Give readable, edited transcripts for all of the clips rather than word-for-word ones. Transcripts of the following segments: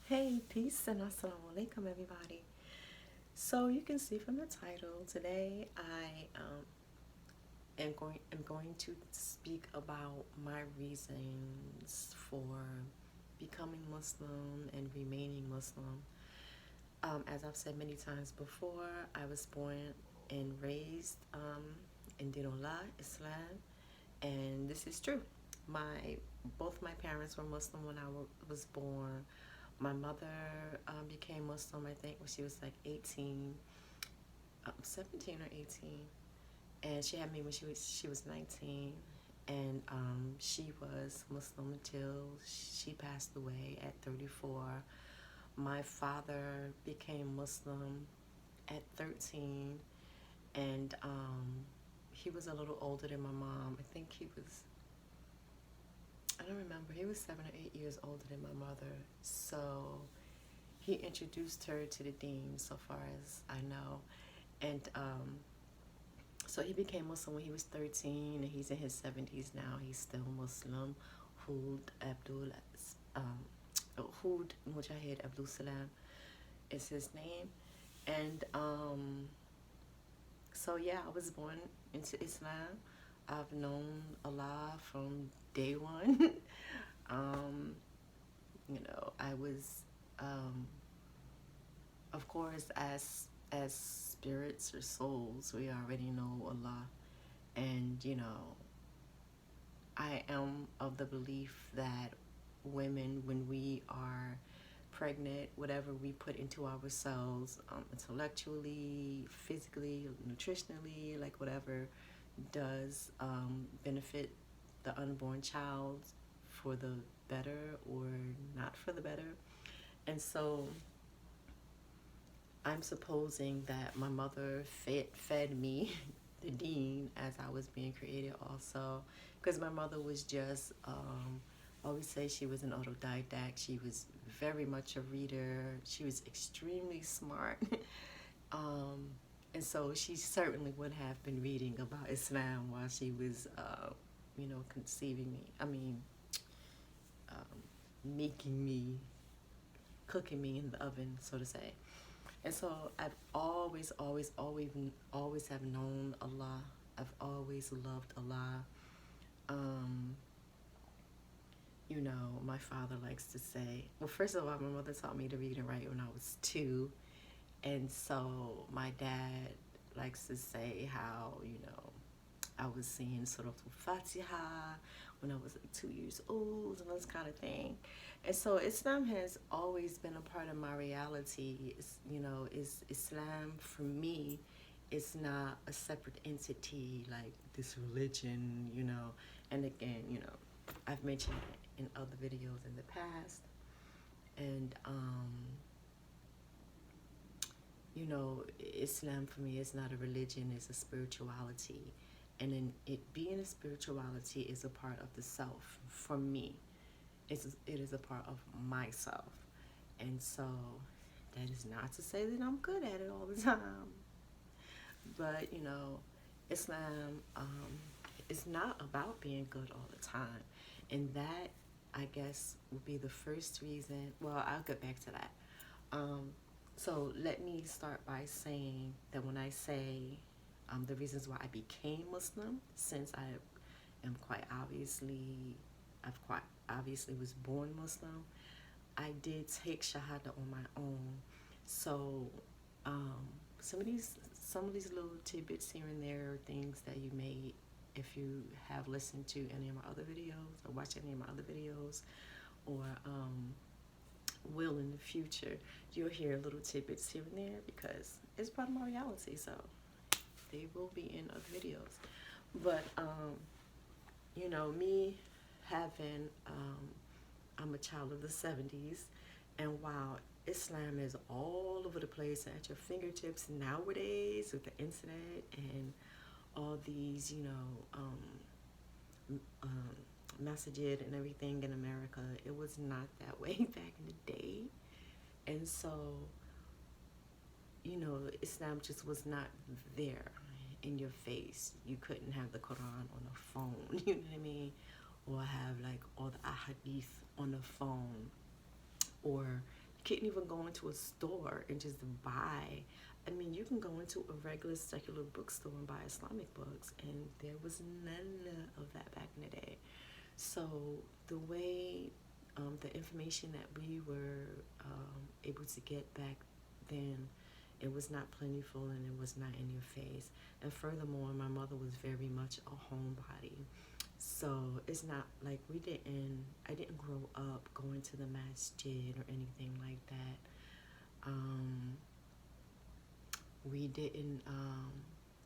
Hey, peace and assalamu alaikum, everybody. So you can see from the title today, I am going to speak about my reasons for becoming Muslim and remaining Muslim. As I've said many times before, I was born and raised in Dinullah, Islam, and this is true. Both my parents were Muslim when I was born. My mother became Muslim, I think, when she was like 18, 17 or 18. And she had me when she was 19. And she was Muslim until she passed away at 34. My father became Muslim at 13. And he was a little older than my mom. I think I don't remember, he was 7 or 8 years older than my mother. So he introduced her to the deen, so far as I know. And so he became Muslim when he was 13, and he's in his 70s now. He's still Muslim. Um, Hood Mujahid Abdul Salam is his name. And so yeah, I was born into Islam. I've known Allah from day one. um, I was, of course, as spirits or souls, we already know Allah. And I am of the belief that women, when we are pregnant, whatever we put into ourselves, intellectually, physically, nutritionally, like whatever, does benefit the unborn child for the better or not for the better. And so I'm supposing that my mother fed me the deen as I was being created also, because my mother was just, I always say she was an autodidact. She was very much a reader. She was extremely smart. um, and so she certainly would have been reading about Islam while she was, conceiving me. Making me, cooking me in the oven, so to say. And so I've always have known Allah. I've always loved Allah. Um, my father likes to say, well, first of all, my mother taught me to read and write when I was 2. And so my dad likes to say how, I was seeing sort of Fatiha when I was like 2 years old and this kind of thing. And so Islam has always been a part of my reality. Is Islam for me is not a separate entity like this religion, And again, I've mentioned it in other videos in the past. And Islam for me is not a religion, it's a spirituality. And in it being a spirituality is a part of the self. For me, it is a part of myself. And so that is not to say that I'm good at it all the time. But, Islam is not about being good all the time. And that, I guess, would be the first reason. Well, I'll get back to that. So let me start by saying that when I say the reasons why I became Muslim, since am quite obviously, I've quite obviously was born Muslim, I did take shahada on my own. So some of these little tidbits here and there are things that you may, if you have listened to any of my other videos or watched any of my other videos, or will in the future, you'll hear little tidbits here and there because it's part of my reality. So they will be in other videos. But me having I'm a child of the 70s, and while Islam is all over the place at your fingertips nowadays with the internet and all these, masajid and everything in America, it was not that way back in the day. And so, Islam just was not there in your face. You couldn't have the Quran on a phone, you know what I mean? Or have like all the ahadith on the phone. Or you can't even go into a store and just buy. I mean, you can go into a regular secular bookstore and buy Islamic books, and there was none of that back in the day. So the way the information that we were able to get back then, it was not plentiful and it was not in your face. And furthermore, my mother was very much a homebody. So it's not like I didn't grow up going to the masjid or anything like that. We didn't,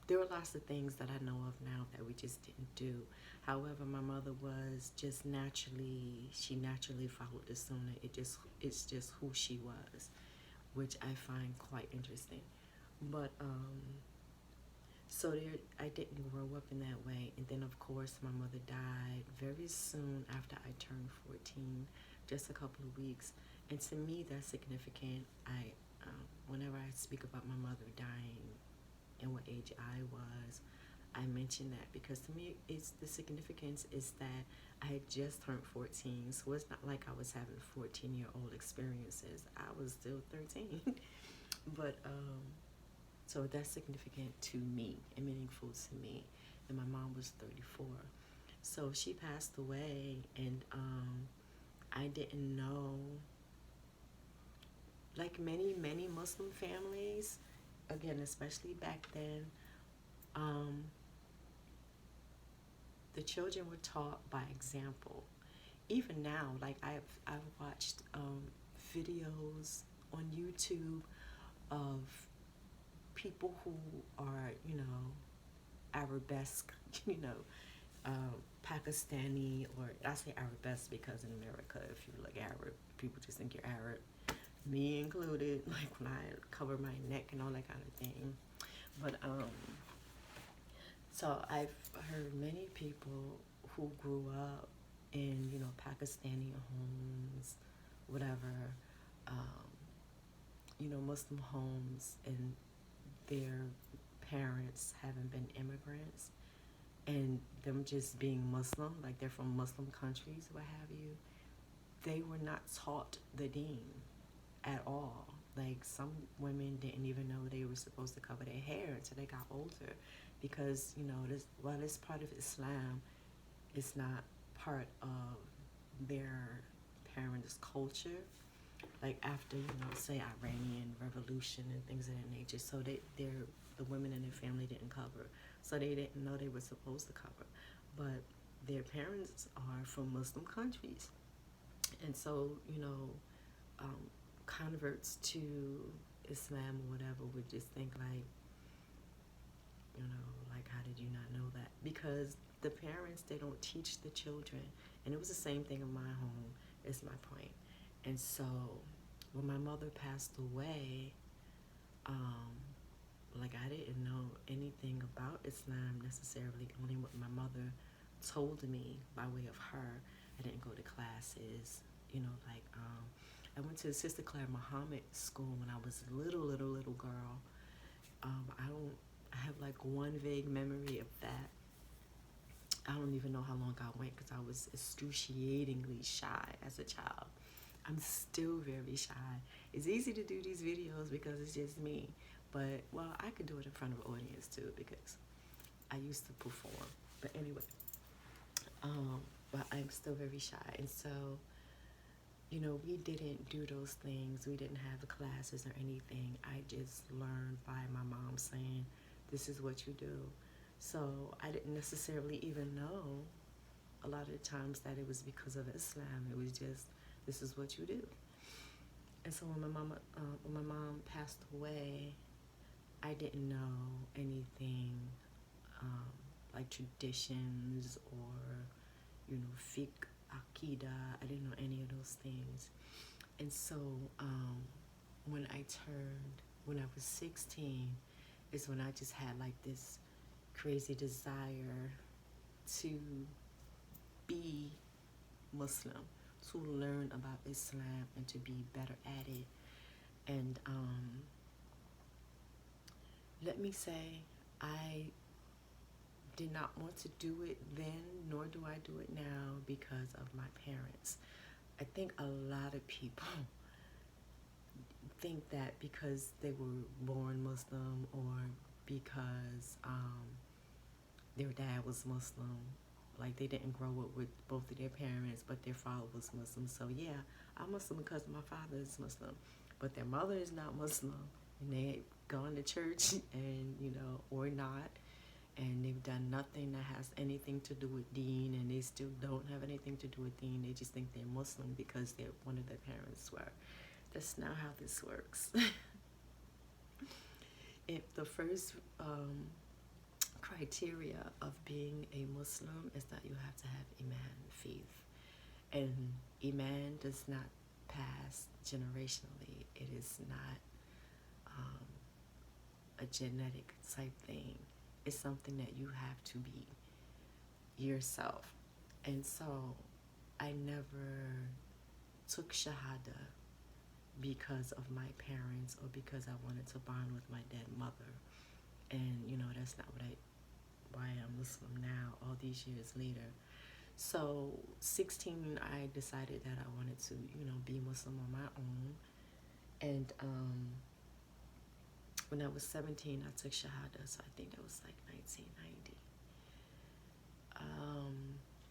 there were lots of things that I know of now that we just didn't do. However, my mother was just she naturally followed the sunnah. It's just who she was, which I find quite interesting. But, so I didn't grow up in that way. And then, of course, my mother died very soon after I turned 14, just a couple of weeks. And to me, that's significant. Whenever I speak about my mother dying and what age I was, I mention that because to me, the significance is that I had just turned 14. So it's not like I was having 14-year-old experiences. I was still 13. But, so that's significant to me and meaningful to me. And my mom was 34. So she passed away, and I didn't know, like many Muslim families, again, especially back then, the children were taught by example. Even now, like I've watched videos on YouTube of people who are, Arabesque, Pakistani, or I say Arabesque because in America, if you look Arab, people just think you're Arab, me included, like when I cover my neck and all that kind of thing. But so I've heard many people who grew up in, Pakistani homes, whatever, Muslim homes, and their parents having been immigrants, and them just being Muslim, like they're from Muslim countries, what have you. They were not taught the deen at all. Like some women didn't even know they were supposed to cover their hair until they got older, because while it's part of Islam, it's not part of their parents' culture. Like after, say Iranian Revolution and things of that nature, so the women in their family didn't cover, so they didn't know they were supposed to cover. But their parents are from Muslim countries, and so converts to Islam or whatever would just think like, like, how did you not know that? Because the parents, they don't teach the children, and it was the same thing in my home. Is my point. And so when my mother passed away, like I didn't know anything about Islam necessarily, only what my mother told me by way of her. I didn't go to classes, I went to Sister Claire Muhammad school when I was a little girl. I have like one vague memory of that. I don't even know how long I went because I was excruciatingly shy as a child. I'm still very shy. It's easy to do these videos because it's just me. But, well, I could do it in front of an audience too because I used to perform. But anyway, but I'm still very shy. And so, we didn't do those things. We didn't have the classes or anything. I just learned by my mom saying, this is what you do. So I didn't necessarily even know a lot of the times that it was because of Islam. It was just, this is what you do. And so when my mom passed away, I didn't know anything like traditions or, fiqh, aqidah. I didn't know any of those things. And so when I was 16, is when I just had like this crazy desire to be Muslim, to learn about Islam and to be better at it. And let me say, I did not want to do it then, nor do I do it now because of my parents. I think a lot of people think that because they were born Muslim or because their dad was Muslim, like they didn't grow up with both of their parents, but their father was Muslim. So yeah, I'm Muslim because my father is Muslim, but their mother is not Muslim, and they had gone to church and or not, and they've done nothing that has anything to do with Deen, and they still don't have anything to do with Deen. They just think they're Muslim because one of their parents were. That's not how this works. If the first criteria of being a Muslim is that you have to have Iman, faith. And Iman does not pass generationally. It is not a genetic type thing. It's something that you have to be yourself. And so I never took shahada because of my parents or because I wanted to bond with my dead mother. And that's not why I'm Muslim now, all these years later. So 16, I decided that I wanted to be Muslim on my own. And when I was 17, I took shahada, so I think that was like 1990.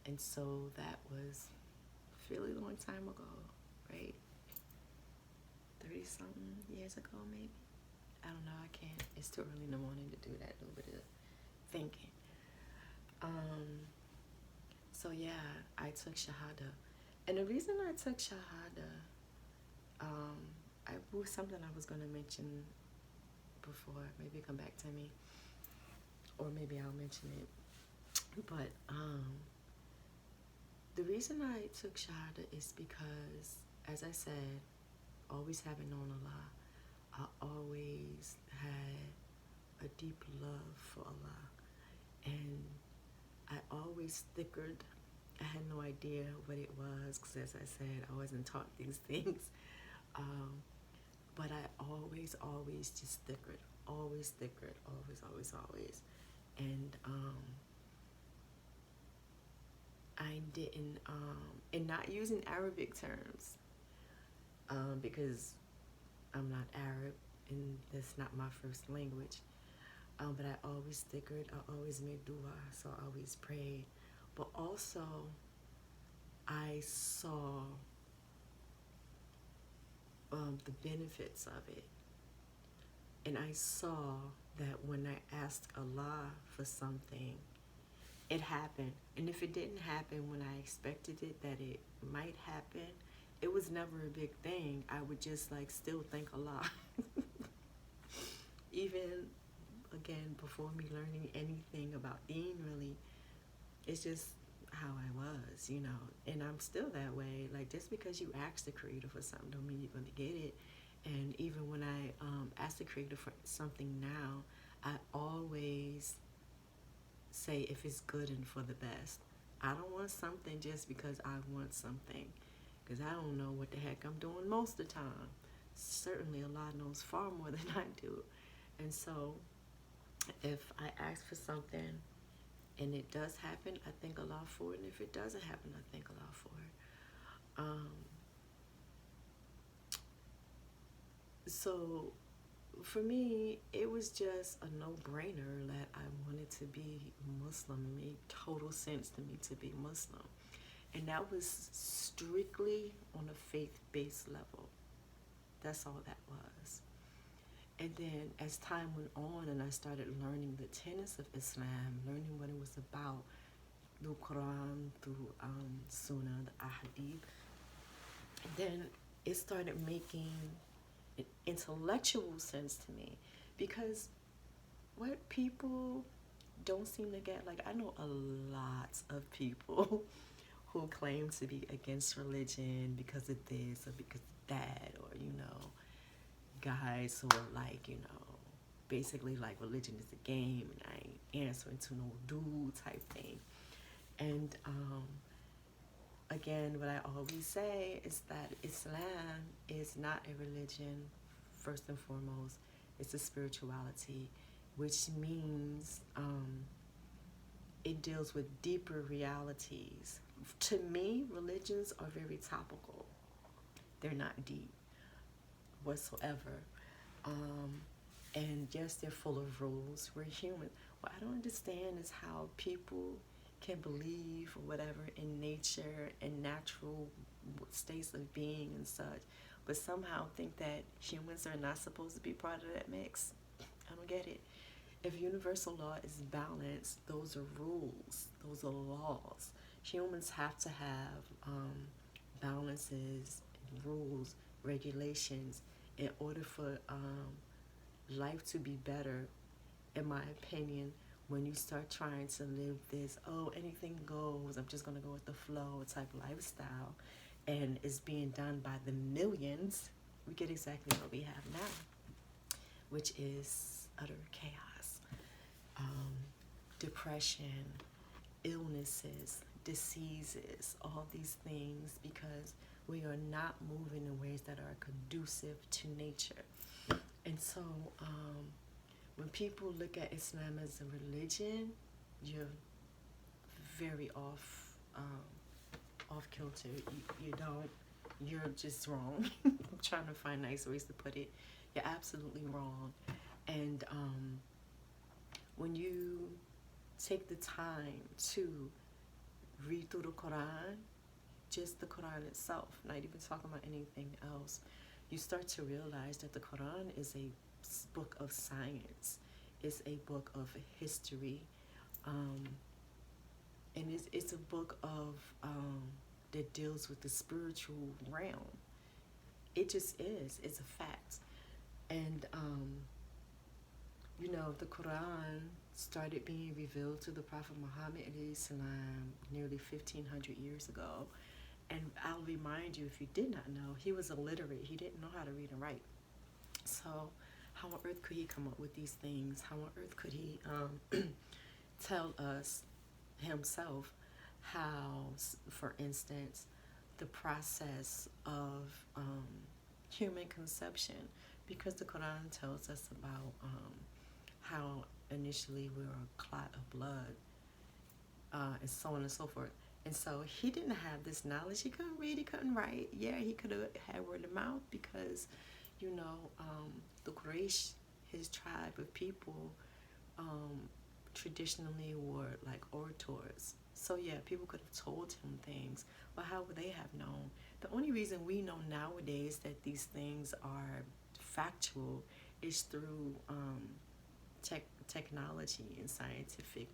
And so that was a really long time ago, right? 30 something years ago, maybe. I don't know, I can't, it's too early in the morning to do that little bit of thinking. So yeah, I took shahada. And the reason I took shahada, it was something I was going to mention before, maybe come back to me, or maybe I'll mention it. But the reason I took shahada is because, as I said, always having known Allah, I always had a deep love for Allah, and I always stickered. I had no idea what it was because, as I said, I wasn't taught these things. But I always just stickered, always. And I didn't, and not using Arabic terms, because I'm not Arab and that's not my first language. But I always stickered, I always made dua, so I always prayed. But also, I saw the benefits of it. And I saw that when I asked Allah for something, it happened. And if it didn't happen when I expected it, that it might happen, it was never a big thing. I would just still thank Allah. Even, again, before me learning anything about Deen, really, it's just how I was, and I'm still that way. Just because you ask the Creator for something don't mean you're going to get it. And even when I ask the Creator for something now, I always say if it's good and for the best. I don't want something just because I want something, because I don't know what the heck I'm doing most of the time. Certainly Allah knows far more than I do. And so if I ask for something and it does happen, I thank Allah for it. And if it doesn't happen, I thank Allah for it. So for me, it was just a no-brainer that I wanted to be Muslim. It made total sense to me to be Muslim. And that was strictly on a faith-based level. That's all that was. And then as time went on and I started learning the tenets of Islam, learning what it was about through Quran, through Sunnah, the Ahadith, then it started making an intellectual sense to me. Because what people don't seem to get, I know a lot of people who claim to be against religion because of this or because of that, or, guys who are basically religion is a game and I ain't answering to no dude type thing. And again, what I always say is that Islam is not a religion, first and foremost. It's a spirituality, which means it deals with deeper realities. To me, religions are very topical. They're not deep. whatsoever. Um, and yes, they're full of rules. We're human. What I don't understand is how people can believe or whatever in nature and natural states of being and such, but somehow think that humans are not supposed to be part of that mix. I don't get it. If universal law is balance, those are rules, those are laws. Humans have to have balances, rules, regulations in order for life to be better, in my opinion. When you start trying to live this, oh, anything goes, I'm just going to go with the flow type lifestyle, and it's being done by the millions, we get exactly what we have now, which is utter chaos, um, depression, illnesses, diseases, all these things, because we are not moving in ways that are conducive to nature. And so, when people look at Islam as a religion, you're very off kilter. You don't. You're just wrong. I'm trying to find nice ways to put it. You're absolutely wrong. And when you take the time to read through the Quran, just the Quran itself, not even talking about anything else, you start to realize that the Quran is a book of science. It's a book of history. Um, and it's a book of that deals with the spiritual realm. It just is. It's a fact. And the Quran started being revealed to the Prophet Muhammad salam nearly 1,500 years ago. And I'll remind you, if you did not know, he was illiterate. He didn't know how to read and write. So how on earth could he come up with these things? How on earth could he tell us himself how, for instance, the process of human conception? Because the Quran tells us about how initially we were a clot of blood, and so on and so forth. And so he didn't have this knowledge. He couldn't read, he couldn't write. Yeah, he could have had word of mouth because, the Quraysh, his tribe of people, traditionally were like orators. So yeah, people could have told him things, but how would they have known? The only reason we know nowadays that these things are factual is through technology and scientific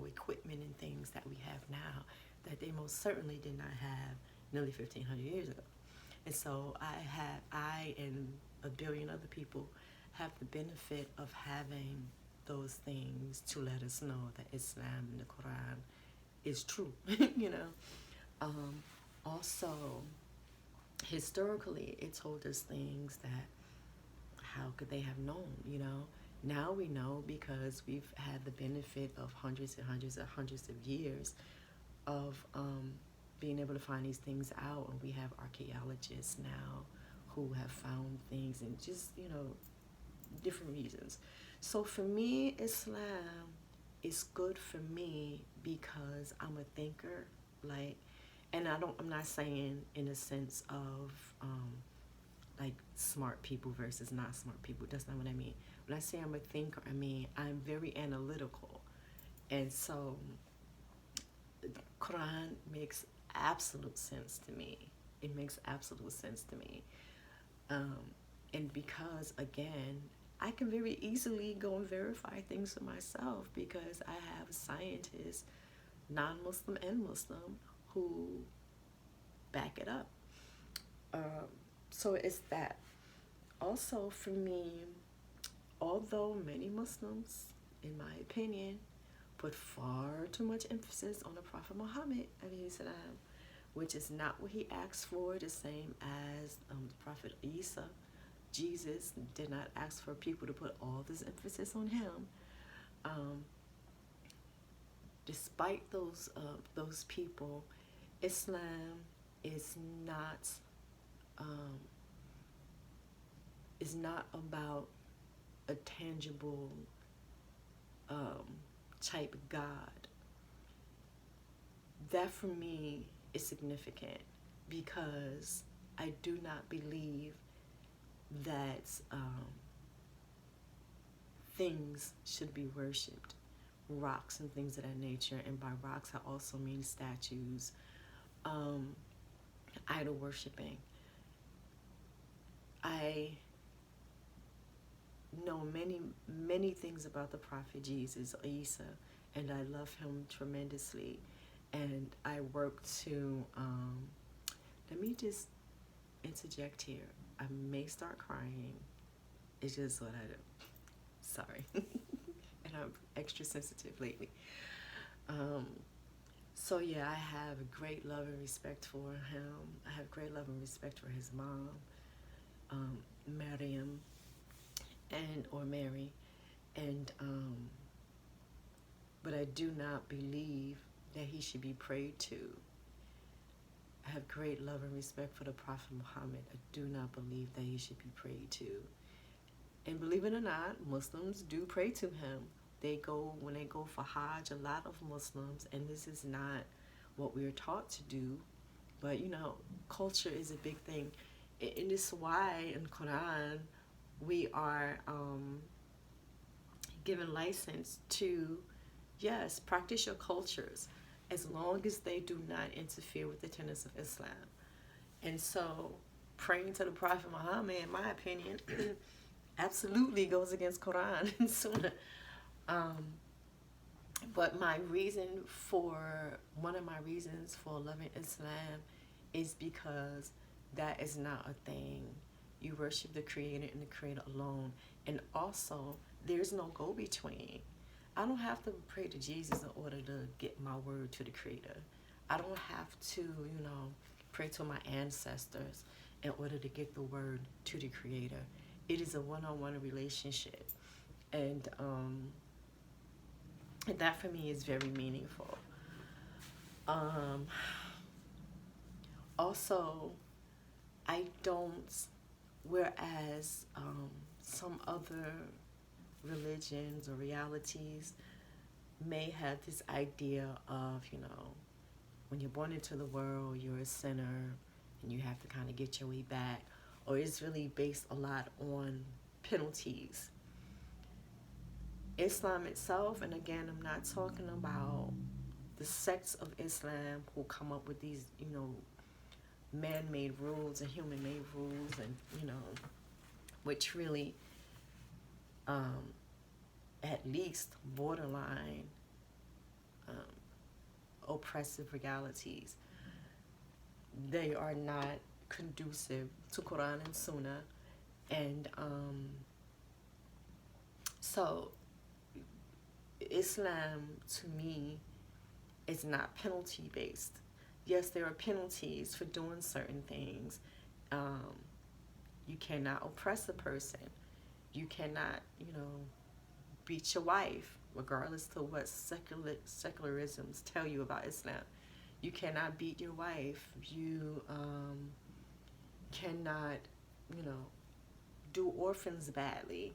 equipment and things that we have now that they most certainly did not have nearly 1,500 years ago. And so I and a billion other people have the benefit of having those things to let us know that Islam and the Quran is true. Also, historically, it told us things that how could they have known. Now we know because we've had the benefit of hundreds and hundreds and hundreds of years of being able to find these things out. And we have archaeologists now who have found things and just, different reasons. So for me, Islam is good for me because I'm a thinker. And I'm not saying in a sense of like smart people versus not smart people. That's not what I mean. When I say I'm a thinker, I mean I'm very analytical. And so the Quran makes absolute sense to me. It makes absolute sense to me. And because, again, I can very easily go and verify things for myself because I have scientists, non-Muslim and Muslim, who back it up. So it's that. Also, for me, although many Muslims, in my opinion, put far too much emphasis on the Prophet Muhammad, which is not what he asked for, the same as the Prophet Isa. Jesus did not ask for people to put all this emphasis on him. Despite those people, Islam is not about a tangible type God. That for me is significant because I do not believe that things should be worshipped, rocks and things of that nature. And by rocks, I also mean statues, idol worshiping. I know many things about the prophet Jesus, Isa, and I love him tremendously. And I work to, let me just interject here. I may start crying. It's just what I do. Sorry. And I'm extra sensitive lately. So yeah, I have a great love and respect for him. I have great love and respect for his mom, Miriam, or Mary, and but I do not believe that he should be prayed to. I have great love and respect for the Prophet Muhammad. I do not believe that he should be prayed to. And believe it or not, Muslims do pray to him. When they go for Hajj, a lot of Muslims, and this is not what we're taught to do, but culture is a big thing. And this is why in Quran we are given license to, yes, practice your cultures as long as they do not interfere with the tenets of Islam. And so praying to the Prophet Muhammad, in my opinion, absolutely goes against Quran and Sunnah. But one of my reasons for loving Islam is because that is not a thing. You worship the Creator and the Creator alone. And also, there's no go-between. I don't have to pray to Jesus in order to get my word to the Creator. I don't have to, pray to my ancestors in order to get the word to the Creator. It is a one-on-one relationship. And that for me is very meaningful. Also, I don't, whereas some other religions or realities may have this idea of, when you're born into the world, you're a sinner and you have to kind of get your way back, or it's really based a lot on penalties. Islam itself, and again, I'm not talking about the sects of Islam who come up with these, man-made rules and human-made rules, and, which really, at least borderline oppressive realities. They are not conducive to Quran and Sunnah. And so Islam, to me, is not penalty based. Yes, there are penalties for doing certain things. You cannot oppress a person. You cannot, beat your wife, regardless to what secularisms tell you about Islam. You cannot beat your wife. You cannot, do orphans badly.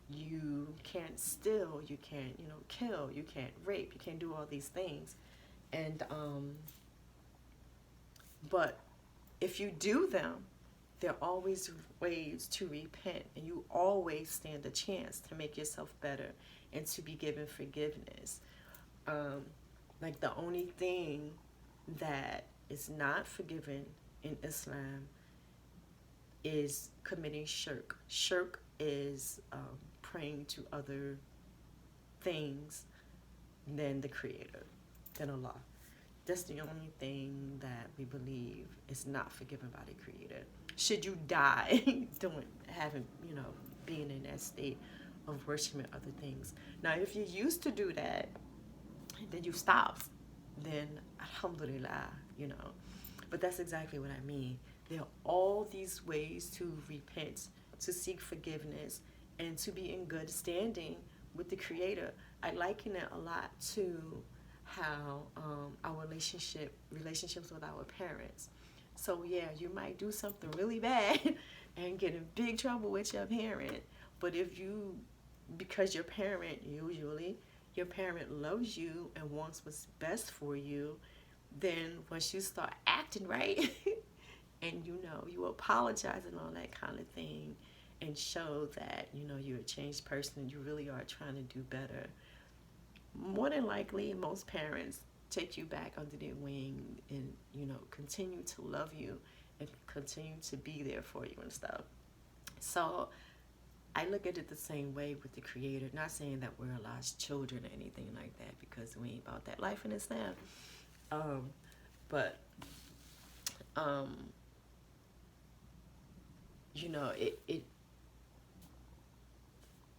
You can't steal. You can't, kill. You can't rape. You can't do all these things. And but if you do them, there are always ways to repent, and you always stand a chance to make yourself better and to be given forgiveness. Like the only thing that is not forgiven in Islam is committing shirk. Shirk is praying to other things than the Creator, than Allah. That's the only thing that we believe is not forgiven by the Creator. Should you die being in that state of worshiping other things. Now, if you used to do that, then you stopped, then alhamdulillah, But that's exactly what I mean. There are all these ways to repent, to seek forgiveness, and to be in good standing with the Creator. I liken it a lot to how our relationships with our parents. So yeah, you might do something really bad and get in big trouble with your parent. But because your parent loves you and wants what's best for you, then once you start acting right and you apologize and all that kind of thing, and show that you're a changed person and you really are trying to do better, more than likely most parents take you back under their wing and continue to love you and continue to be there for you and stuff. So I look at it the same way with the Creator. Not saying that we're lost children or anything like that, because we ain't about that life in Islam. But it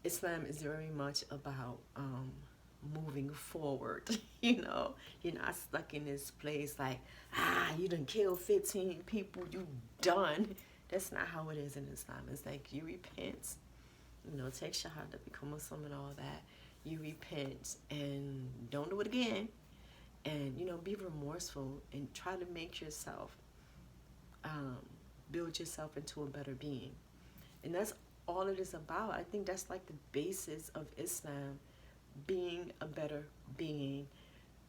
Islam is very much about moving forward. You're not stuck in this place like, you done killed 15 people, you done. That's not how it is in Islam. It's like you repent, take shahada, become Muslim and all that. You repent and don't do it again. And, be remorseful and try to make yourself, build yourself into a better being. And that's all it is about. I think that's like the basis of Islam, being a better being,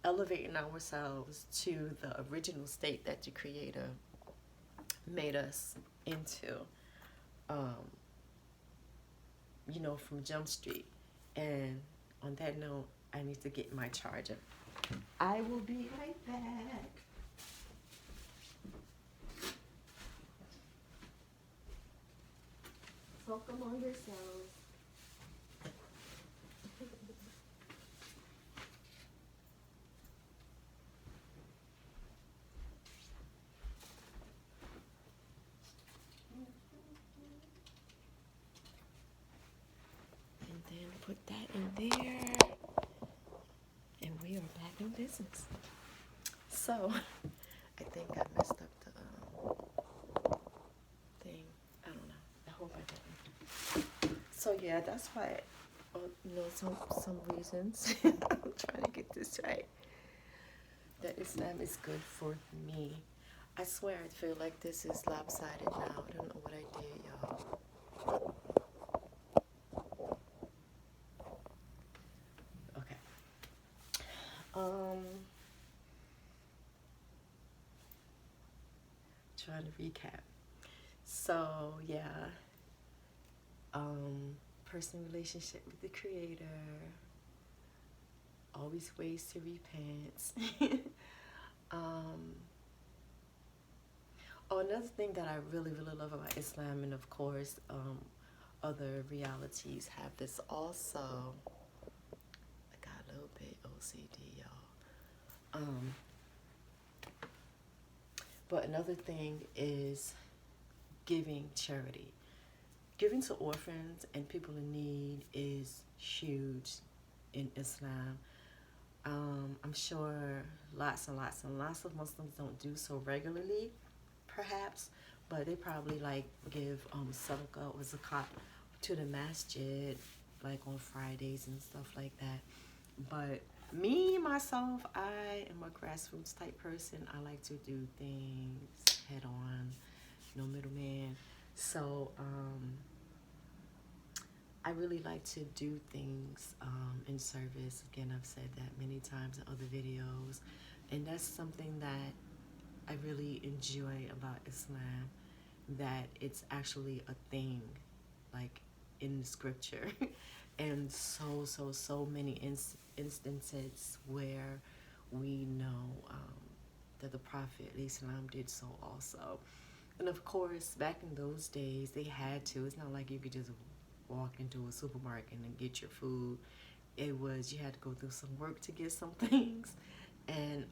elevating ourselves to the original state that the Creator made us into, from Jump Street. And on that note, I need to get my charger. I will be right back. Talk among yourselves. And then put that in there. And we are back in business. So, I think I messed up the thing. I don't know. I hope I didn't. So yeah, that's why, some reasons, I'm trying to get this right, that Islam is good for me. I swear I feel like this is lopsided now. I don't know what I did, y'all. Okay. Trying to recap. So yeah, personal relationship with the Creator, always ways to repent. Another thing that I really, really love about Islam, and of course, other realities have this also. I got a little bit OCD, y'all. But another thing is giving charity. Giving to orphans and people in need is huge in Islam. I'm sure lots and lots and lots of Muslims don't do so regularly, perhaps, but they probably give sadaqah or zakat to the masjid, like on Fridays and stuff like that. But me, myself, I am a grassroots type person. I like to do things head on, no middleman. So I really like to do things in service. Again, I've said that many times in other videos. And that's something that I really enjoy about Islam, that it's actually a thing, like in the scripture. And so many instances where we know that the Prophet Islam did so also. And of course, back in those days, they had to. It's not like you could just walk into a supermarket and get your food. It was, you had to go through some work to get some things. And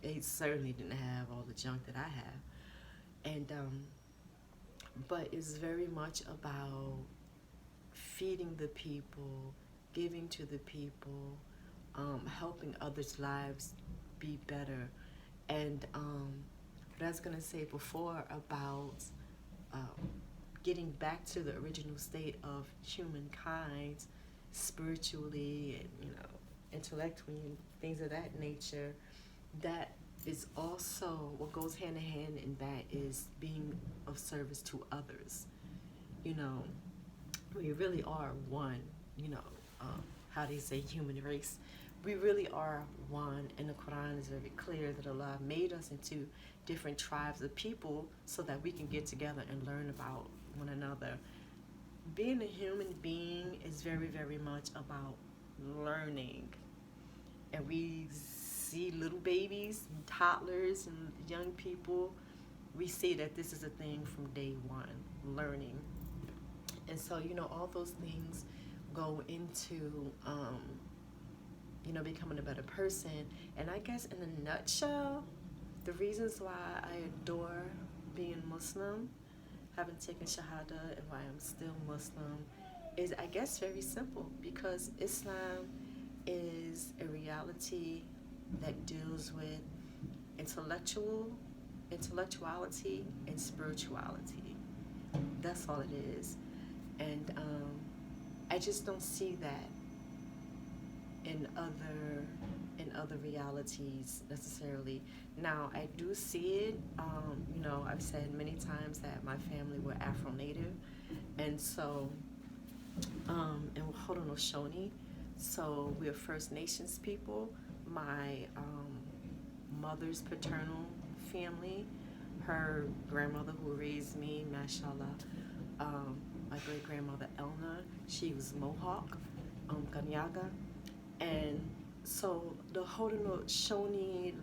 they certainly didn't have all the junk that I have. And but it's very much about feeding the people, giving to the people, helping others' lives be better. And what I was going to say before about getting back to the original state of humankind, spiritually and intellectually and things of that nature, that is also what goes hand in hand, and that is being of service to others. We really are one, how they say human race. we really are one, and the Quran is very clear that Allah made us into different tribes of people so that we can get together and learn about one another. Being a human being is very, very much about learning. And we see little babies, and toddlers, and young people. We see that this is a thing from day one, learning. And so, all those things go into, becoming a better person. And I guess in a nutshell, the reasons why I adore being Muslim, having taken shahada, and why I'm still Muslim is, I guess, very simple, because Islam is a reality that deals with intellectuality and spirituality. That's all it is. And I just don't see that in other realities necessarily. Now I do see it. I've said many times that my family were Afro-Native, and so and Haudenosaunee. So we're First Nations people. My mother's paternal family, her grandmother who raised me, mashallah, my great-grandmother Elna, she was Mohawk, Ganyaga. And so the Haudenosaunee,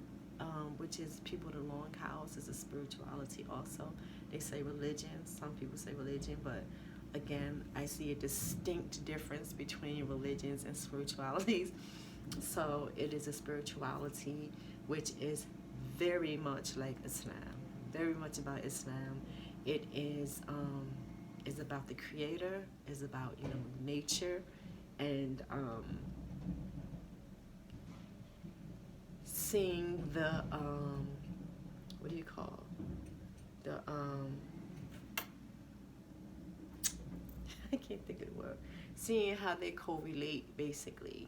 which is people of the Longhouse, is a spirituality also. They say religion, some people say religion, but again, I see a distinct difference between religions and spiritualities. So it is a spirituality which is very much like Islam, very much about Islam. It is about the Creator, is about nature, and seeing the what do you call the I can't think of the word. Seeing how they correlate, basically,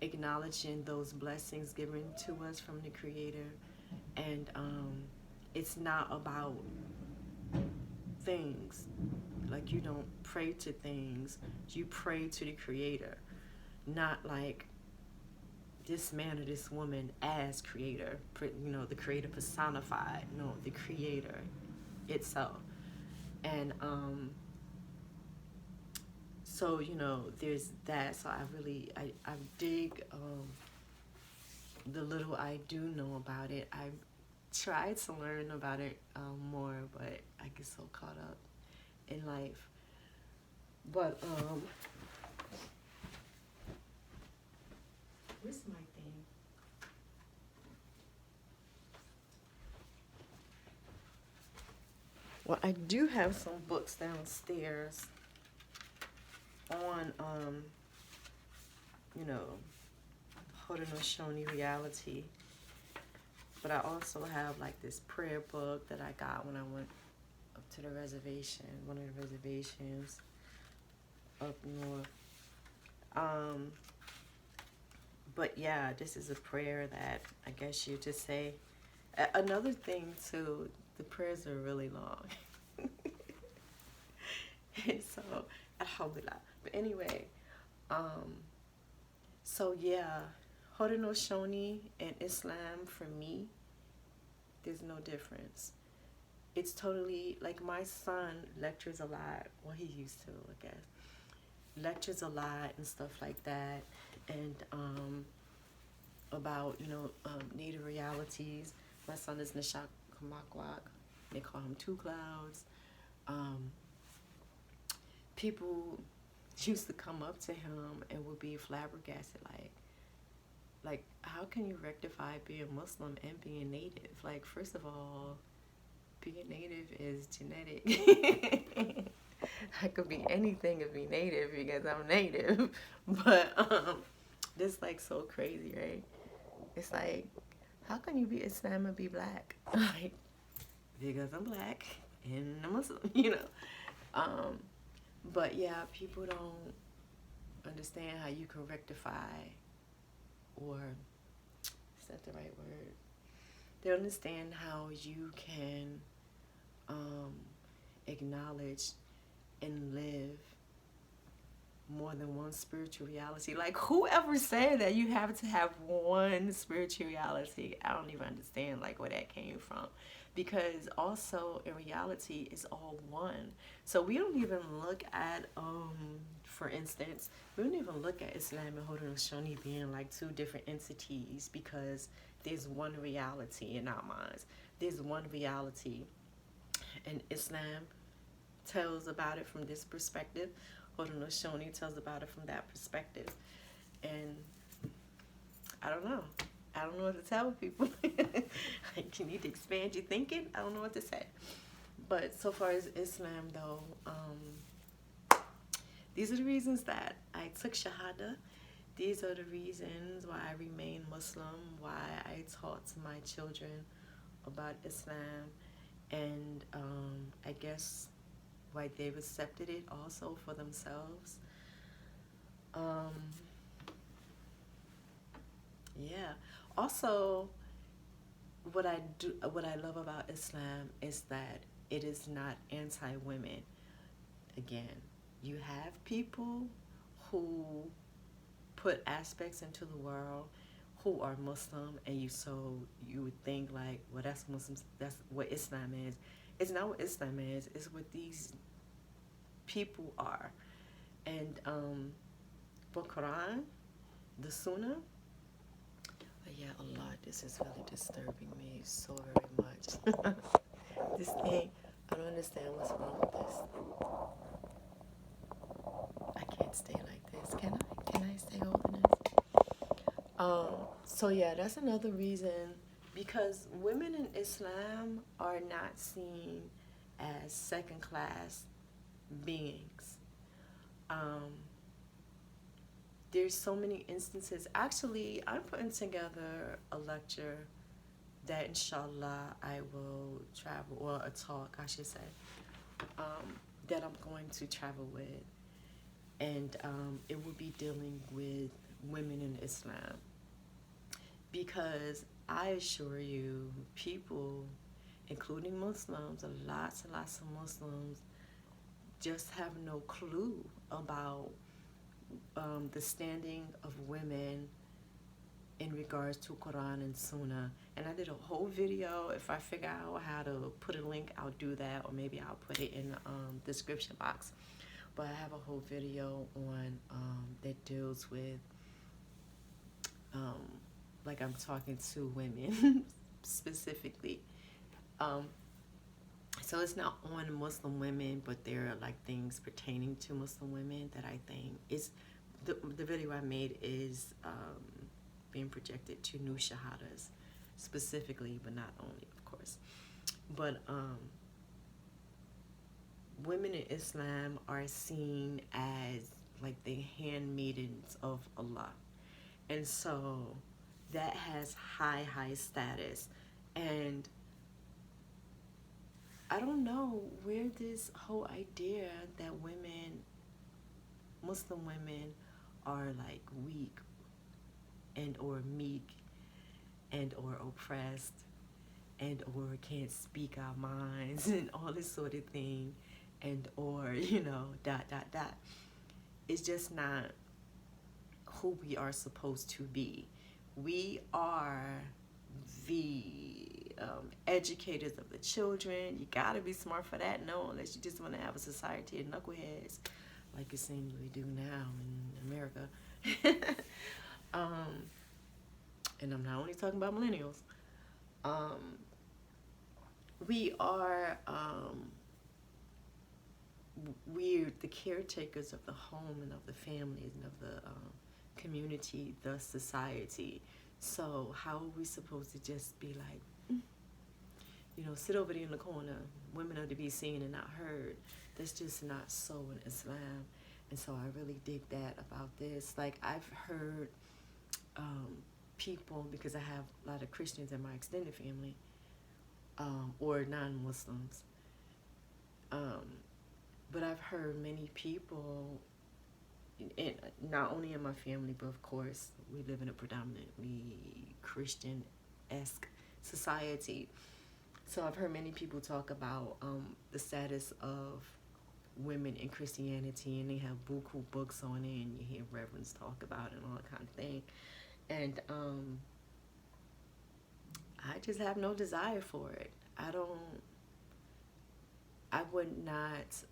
acknowledging those blessings given to us from the Creator, and it's not about things. Like, you don't pray to things, you pray to the Creator, not like this man or this woman as Creator, the Creator personified. No, the Creator itself. And so there's that. So I dig the little I do know about it. I tried to learn about it more, but I get so caught up in life. But where's my thing? Well, I do have some books downstairs on Haudenosaunee reality, but I also have like this prayer book that I got when I went up to the reservation, one of the reservations up north. But yeah, this is a prayer that I guess you just say. Another thing too, the prayers are really long. So alhamdulillah. But anyway, so yeah, Haudenosaunee and Islam, for me, there's no difference. It's totally, like, my son lectures a lot. Well, he used to, I guess. Lectures a lot and stuff like that. And about, native realities. My son is Nishak Kamakwak. They call him Two Clouds. People used to come up to him and would be flabbergasted, like how can you rectify being Muslim and being native? Like, first of all, being native is genetic. I could be anything and be native because I'm native. But this like so crazy, right? It's like, how can you be Islam and be black? Like, because I'm black and I'm Muslim, But yeah, people don't understand how you can rectify, or is that the right word? They don't understand how you can acknowledge and live more than one spiritual reality. Like, whoever said that you have to have one spiritual reality? I don't even understand like where that came from, because also in reality it's all one. So we don't even look at for instance, we don't even look at Islam and Haudenosaunee being like two different entities, because there's one reality in our minds. There's one reality, and Islam tells about it from this perspective. Haudenosaunee tells about it from that perspective. And I don't know. I don't know what to tell people. Like, you need to expand your thinking. I don't know what to say. But so far as Islam, though, these are the reasons that I took shahada. These are the reasons why I remain Muslim, why I taught to my children about Islam, and I guess why they've accepted it also for themselves. Yeah. Also, what I love about Islam is that it is not anti-women. Again, you have people who put aspects into the world who are Muslim, and you would think like, well, that's Muslims, that's what Islam is. It's not what Islam is. It's what these people are. And the Quran, the Sunnah. But yeah, Allah, this is really disturbing me so very much. This thing, I don't understand what's wrong with this. I can't stay like this. Can I? Can I stay holding this? So yeah, that's another reason, because women in Islam are not seen as second class beings. There's so many instances. Actually, I'm putting together a lecture that inshallah I will travel, or a talk I should say, that I'm going to travel with. And it will be dealing with women in Islam. Because I assure you, people, including Muslims, lots and lots of Muslims, just have no clue about the standing of women in regards to Quran and Sunnah. And I did a whole video. If I figure out how to put a link, I'll do that, or maybe I'll put it in the description box. But I have a whole video on that deals with like, I'm talking to women specifically. So it's not on Muslim women, but there are like things pertaining to Muslim women that I think is the video I made is being projected to new shahadas specifically, but not only, of course. But women in Islam are seen as like the handmaidens of Allah, and so that has high status. And I don't know where this whole idea that women, Muslim women, are like weak and or meek and or oppressed and or can't speak our minds and all this sort of thing, and or dot. It's just not who we are supposed to be. We are the educators of the children. You gotta be smart for that. No, unless you just want to have a society of knuckleheads, like it seems we do now in America. And I'm not only talking about millennials. We are we're the caretakers of the home and of the families and of the community, the society. So how are we supposed to just be like, sit over there in the corner? Women are to be seen and not heard. That's just not so in Islam. And so I really dig that about this. Like, I've heard people, because I have a lot of Christians in my extended family, or non-Muslims, but I've heard many people, and not only in my family, but of course we live in a predominantly Christian-esque society. So I've heard many people talk about the status of women in Christianity, and they have buku books on it, and you hear reverends talk about it and all that kind of thing. And I just have no desire for it. I would not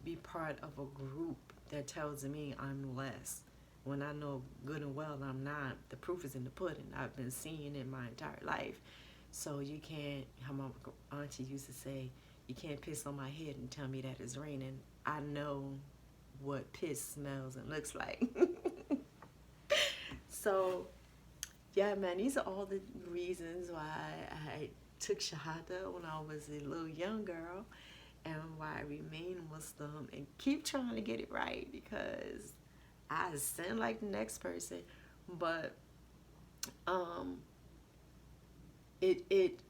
be part of a group that tells me I'm less when I know good and well I'm not. The proof is in the pudding. I've been seeing it my entire life. So you can't, how my auntie used to say, you can't piss on my head and tell me that it's raining. I know what piss smells and looks like. So, yeah, man, these are all the reasons why I took shahada when I was a little young girl, and why I remain Muslim and keep trying to get it right, because I sin like the next person. But it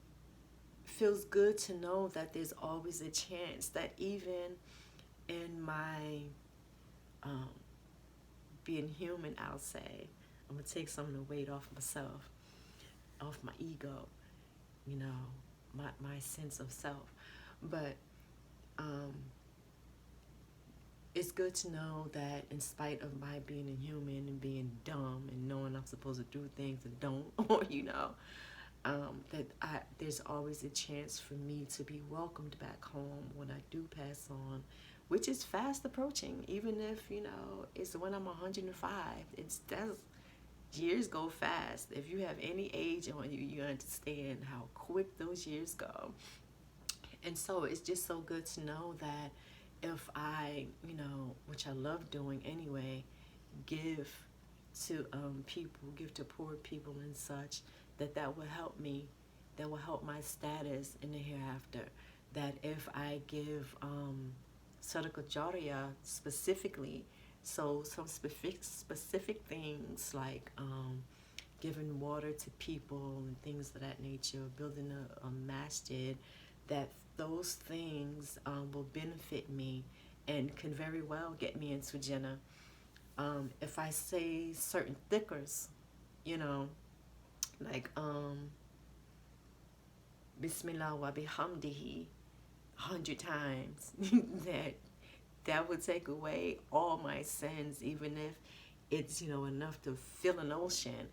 feels good to know that there's always a chance that even in my being human, I'll say, I'm gonna take some of the weight off myself, off my ego, you know, my sense of self. But it's good to know that in spite of my being a human and being dumb and knowing I'm supposed to do things and don't, or that there's always a chance for me to be welcomed back home when I do pass on, which is fast approaching. Even if it's when I'm 105, years go fast. If you have any age on you, you understand how quick those years go. And so it's just so good to know that if I, which I love doing anyway, give to people, give to poor people and such, that will help me, that will help my status in the hereafter. That if I give sadaqah jariyah specifically, so some specific things like giving water to people and things of that nature, building a masjid, that those things will benefit me and can very well get me into Jannah. If I say certain thickers, like Bismillah wa bihamdihi 100 times, that would take away all my sins, even if it's enough to fill an ocean.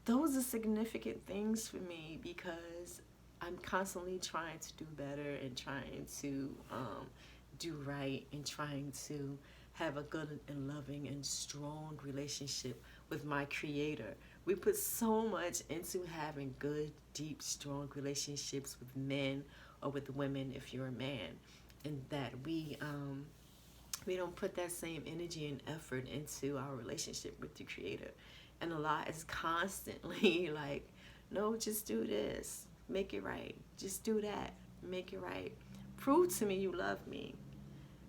Those are significant things for me, because I'm constantly trying to do better and trying to do right and trying to have a good and loving and strong relationship with my Creator. We put so much into having good, deep, strong relationships with men or with women if you're a man, and that we don't put that same energy and effort into our relationship with the Creator. And Allah is constantly like, no, just do this, make it right. Just do that, make it right. Prove to me you love me.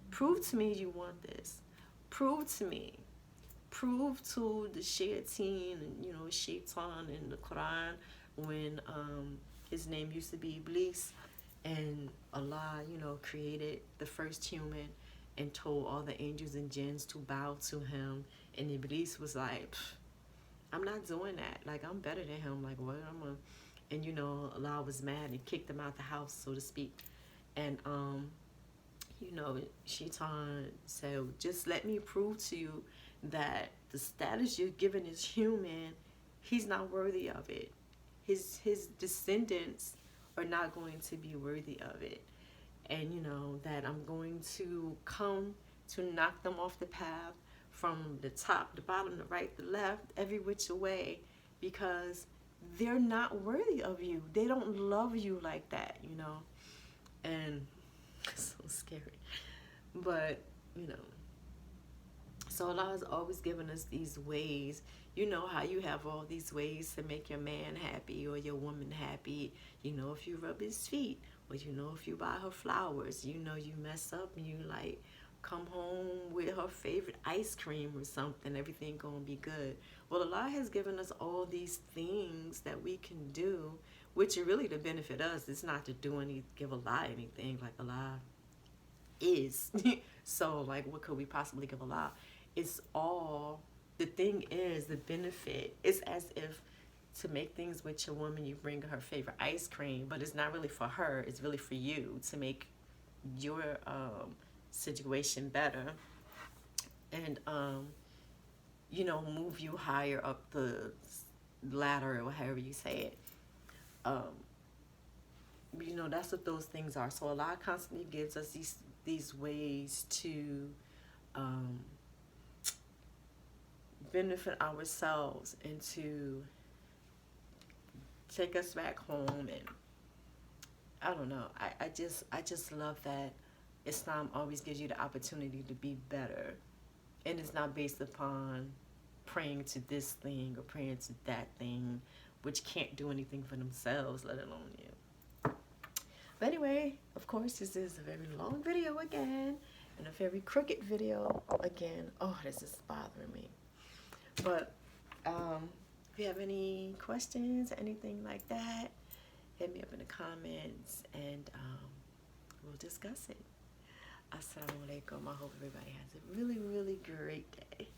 Prove to me you want this. Prove to me. Prove to the Shaitan and Shaitan in the Quran, when his name used to be Iblis, and Allah created the first human and told all the angels and jinns to bow to him, and Iblis was like, I'm not doing that. Like, I'm better than him. Like, what? And Allah was mad and kicked him out the house, so to speak. And Shaitan said, just let me prove to you that the status you're given as human, he's not worthy of it. His descendants are not going to be worthy of it. And that I'm going to come to knock them off the path, from the top, the bottom, the right, the left, every which way, because they're not worthy of you. They don't love you like that, and it's so scary. But so Allah has always given us these ways. You know how you have all these ways to make your man happy or your woman happy. If you rub his feet, or if you buy her flowers, you mess up and you like come home with her favorite ice cream or something, everything gonna be good. Well, Allah has given us all these things that we can do, which are really to benefit us. It's not to give Allah anything. Like, Allah is. So like, what could we possibly give Allah? It's all, the thing is, the benefit is as if to make things with your woman, you bring her favorite ice cream, but it's not really for her, it's really for you to make your situation better, and move you higher up the ladder, or however you say it. um, that's what those things are. So Allah constantly gives us these ways to um, benefit ourselves and to take us back home. And I don't know, I just love that Islam always gives you the opportunity to be better, and it's not based upon praying to this thing or praying to that thing, which can't do anything for themselves, let alone you. But anyway, of course, this is a very long video again, and a very crooked video again. Oh, this is bothering me. But if you have any questions, anything like that, hit me up in the comments, and we'll discuss it. Assalamu alaikum. I hope everybody has a really, really great day.